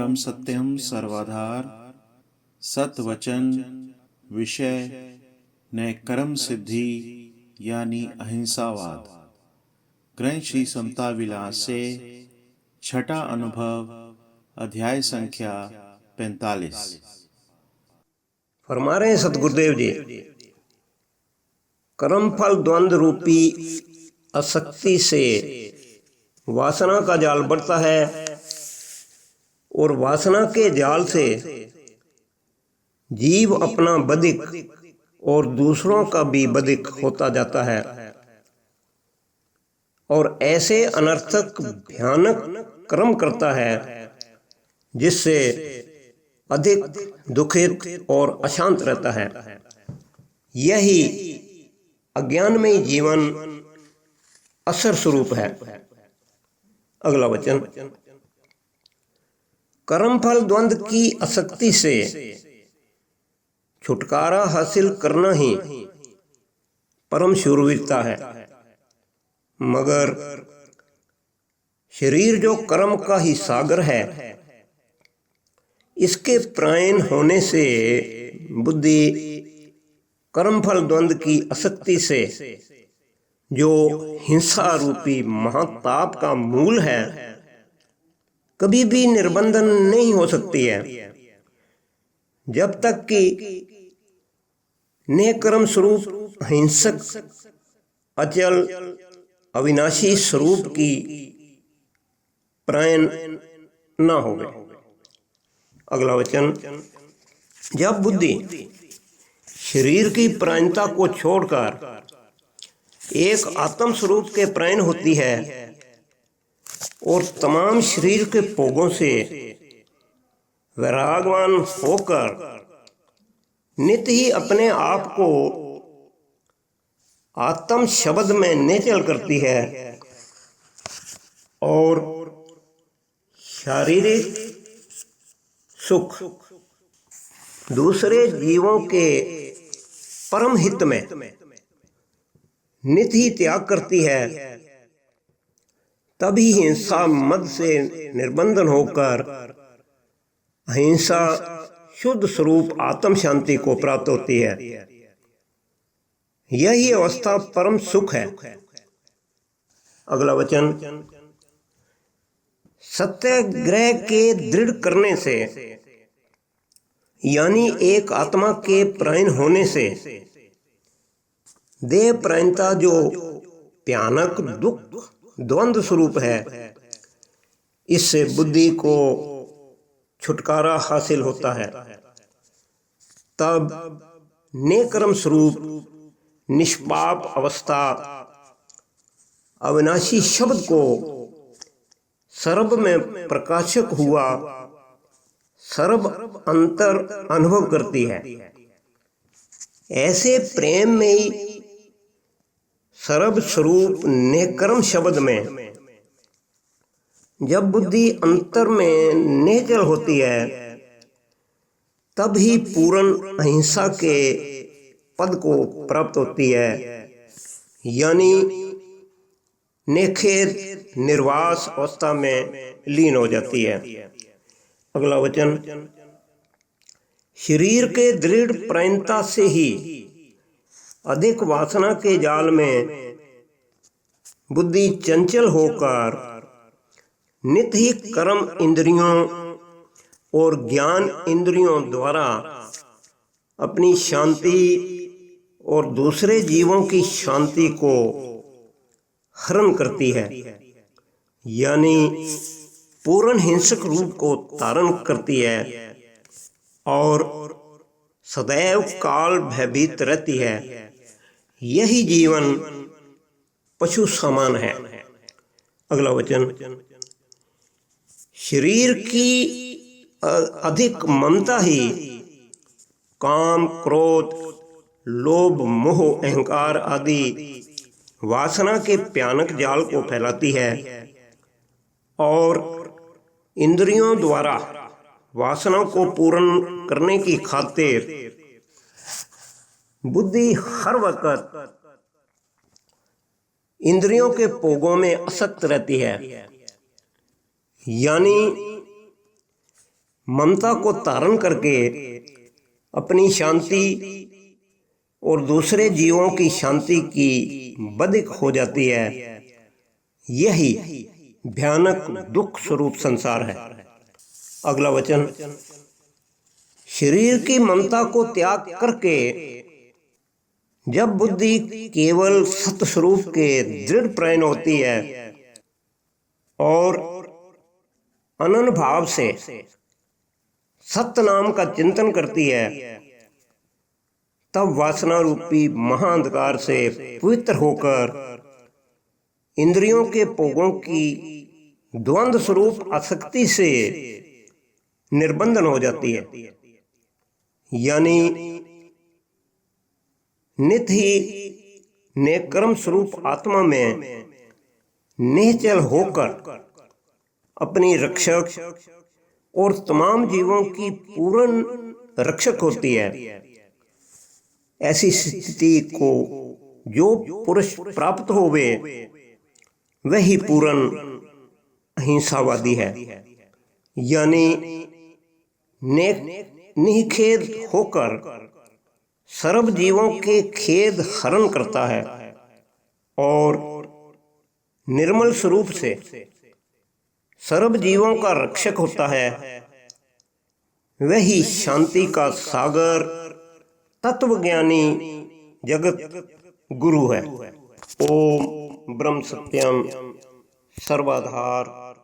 ब्रह्म सत्यम सर्वाधार सतवचन विषय न कर्म सिद्धि यानी अहिंसावाद। ग्रंथ श्री समता विलास से छठा अनुभव, अध्याय संख्या 45। फरमा रहे हैं सतगुरुदेव जी, कर्म फल द्वंद्व रूपी आसक्ति से वासना का जाल बढ़ता है और वासना के जाल से जीव अपना बधिक और दूसरों का भी बधिक होता जाता है और ऐसे अनर्थक भयानक कर्म करता है जिससे अधिक दुखित और अशांत रहता है। यही अज्ञानमय जीवन असर स्वरूप है। अगला वचन, कर्म फल द्वंद्व की आसक्ति से छुटकारा हासिल करना ही परम शूरवीरता है, मगर शरीर जो कर्म का ही सागर है, इसके प्रायण होने से बुद्धि कर्मफल द्वंद्व की आसक्ति से जो हिंसा रूपी महाताप का मूल है कभी भी निर्बंधन नहीं हो सकती है, जब तक कि नेकर्म स्वरूप हिंसक अचल अविनाशी स्वरूप की प्रायण न हो गए। अगला वचन, जब बुद्धि शरीर की प्रायणता को छोड़कर एक आत्म स्वरूप के प्रायण होती है और तमाम शरीर के भोगों से वैरागवान होकर नित्य ही अपने आप को आत्म शब्द में निश्चल करती है और शारीरिक सुख दूसरे जीवों के परम हित में नित्य ही त्याग करती है, तभी हिंसा मद से निर्बंधन होकर अहिंसा शुद्ध स्वरूप आत्म शांति को प्राप्त होती है। यही अवस्था परम सुख है। अगला वचन, सत्याग्रह के दृढ़ करने से यानी एक आत्मा के प्रायण होने से देह प्रायणता जो भयानक दुख द्वंद्व स्वरूप है, इससे बुद्धि को छुटकारा हासिल होता है। तब नेकर्म स्वरूप निष्पाप अवस्था अविनाशी शब्द को सर्व में प्रकाशक हुआ सर्व अंतर अनुभव करती है। ऐसे प्रेम में ही सर्व स्वरूप नेकर्म शब्द में जब बुद्धि अंतर में निश्चल होती है, तब ही पूर्ण अहिंसा के पद को प्राप्त होती है, यानी निखेर निर्वास अवस्था में लीन हो जाती है। अगला वचन, शरीर के दृढ़ प्रायणता से ही अधिक वासना के जाल में बुद्धि चंचल होकर नित्य ही कर्म इंद्रियों और ज्ञान इंद्रियों द्वारा अपनी शांति और दूसरे जीवों की शांति को हरण करती है, यानी पूर्ण हिंसक रूप को धारण करती है और सदैव काल भयभीत रहती है। यही जीवन पशु समान है। अगला वचन, शरीर की अधिक ममता ही काम क्रोध लोभ मोह अहंकार आदि वासना के भयानक जाल को फैलाती है और इंद्रियों द्वारा वासना को पूर्ण करने की खातिर बुद्धि हर वक्त इंद्रियों के भोगों में आसक्त रहती है, यानी ममता को धारण करके अपनी शांति और दूसरे जीवों की शांति की बधिक हो जाती है। यही भयानक दुख स्वरूप संसार है। अगला वचन, शरीर की ममता को त्याग करके जब बुद्धि केवल सत्य स्वरूप के दृढ़ प्रयण होती है और अनन्य भाव से सत्य नाम का चिंतन करती है, तब वासना रूपी महाअंधकार से पवित्र होकर इंद्रियों के भोगों की द्वंद्व स्वरूप आसक्ति से निर्बंधन हो जाती है। यानी नित्य ही नेकर्म स्वरूप आत्मा में निश्चल होकर अपनी रक्षक और तमाम जीवों की पूर्ण रक्षक होती है। ऐसी स्थिति को जो पुरुष प्राप्त होवे वही पूर्ण अहिंसावादी है। यानी निखेद होकर सर्व जीवों के खेद हरण करता है और निर्मल स्वरूप से सर्व जीवों का रक्षक होता है। वही शांति का सागर तत्वज्ञानी जगत गुरु है। ओम ब्रह्म सत्यम सर्वाधार